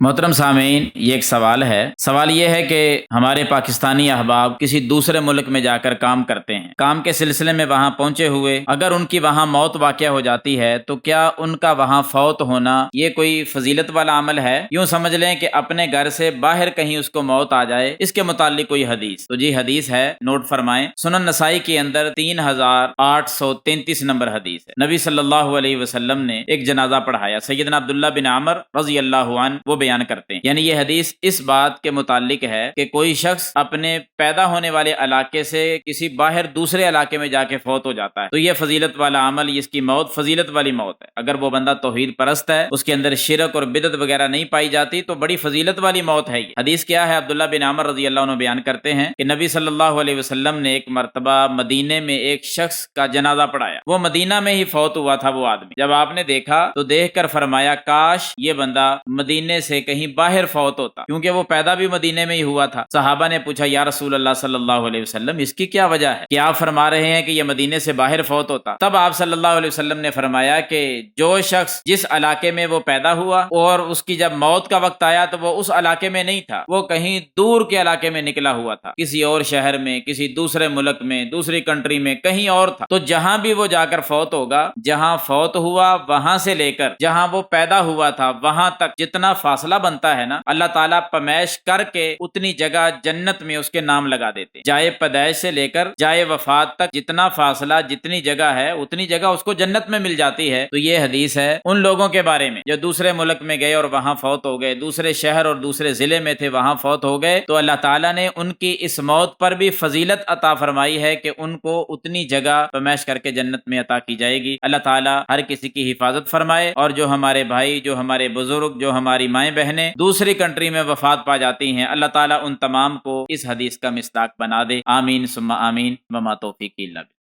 محترم سامعین، یہ ایک سوال یہ ہے کہ ہمارے پاکستانی احباب کسی دوسرے ملک میں جا کر کام کرتے ہیں، کام کے سلسلے میں وہاں پہنچے ہوئے اگر ان کی وہاں موت واقع ہو جاتی ہے تو کیا ان کا وہاں فوت ہونا یہ کوئی فضیلت والا عمل ہے؟ یوں سمجھ لیں کہ اپنے گھر سے باہر کہیں اس کو موت آ جائے، اس کے متعلق کوئی حدیث؟ تو جی حدیث ہے، نوٹ فرمائیں۔ سنن نسائی کے اندر 3833 نمبر حدیث ہے۔ نبی صلی اللہ علیہ وسلم نے ایک جنازہ پڑھایا، سیدنا عبداللہ بن عمر رضی اللہ عنہ وہ بیان کرتے ہیں، یعنی یہ حدیث اس بات کے متعلق ہے کہ کوئی شخص اپنے پیدا ہونے والے علاقے سے کسی باہر دوسرے علاقے میں جا کے فوت ہو جاتا ہے تو یہ فضیلت والا عمل، اس کی موت فضیلت والی موت ہے۔ اگر وہ بندہ توحید پرست ہے، اس کے اندر شرک اور بدعت وغیرہ نہیں پائی جاتی تو بڑی فضیلت والی موت ہے یہ۔ حدیث کیا ہے؟ عبداللہ بن عمر رضی اللہ عنہ بیان کرتے ہیں کہ نبی صلی اللہ علیہ وسلم نے ایک مرتبہ مدینے میں ایک شخص کا جنازہ پڑھایا، وہ مدینہ میں ہی فوت ہوا تھا وہ آدمی۔ جب آپ نے دیکھا تو دیکھ کر فرمایا کاش یہ بندہ مدینے سے کہیں باہر فوت ہوتا، کیونکہ وہ پیدا بھی مدینے میں ہی ہوا تھا۔ صحابہ نے پوچھا یا رسول اللہ صلی اللہ علیہ وسلم اس کی کیا وجہ ہے کہ آپ فرما رہے ہیں کہ یہ مدینے سے باہر فوت ہوتا؟ تب آپ صلی اللہ علیہ وسلم نے فرمایا کہ جو شخص جس علاقے میں وہ پیدا ہوا اور اس کی جب موت کا وقت آیا تو وہ اس علاقے میں نہیں تھا، وہ کہیں دور کے علاقے میں نکلا ہوا تھا، کسی اور شہر میں، کسی دوسرے ملک میں، دوسری کنٹری میں، کہیں اور تھا۔ تو جہاں بھی وہ جا کر فوت ہوگا، جہاں فوت ہوا وہاں سے لے کر جہاں وہ پیدا ہوا تھا وہاں تک جتنا فاصلہ بنتا ہے نا، اللہ تعالیٰ پیمائش کر کے اتنی جگہ جنت میں اس کے نام لگا دیتے ہیں۔ جائے پیدائش سے لے کر جائے وفات تک جتنا فاصلہ، جتنی جگہ ہے، اتنی جگہ اس کو جنت میں مل جاتی ہے۔ تو یہ حدیث ہے ان لوگوں کے بارے میں جو دوسرے ملک میں گئے اور وہاں فوت ہو گئے، دوسرے شہر اور دوسرے ضلع میں تھے وہاں فوت ہو گئے، تو اللہ تعالیٰ نے ان کی اس موت پر بھی فضیلت عطا فرمائی ہے کہ ان کو اتنی جگہ پیمائش کر کے جنت میں عطا کی جائے گی۔ اللہ تعالیٰ ہر کسی کی حفاظت فرمائے، اور جو ہمارے بھائی، جو ہمارے بزرگ، جو ہماری مائیں بہنیں دوسری کنٹری میں وفات پا جاتی ہیں، اللہ تعالیٰ ان تمام کو اس حدیث کا مصداق بنا دے۔ آمین ثم آمین، وما توفیقی الا باللہ۔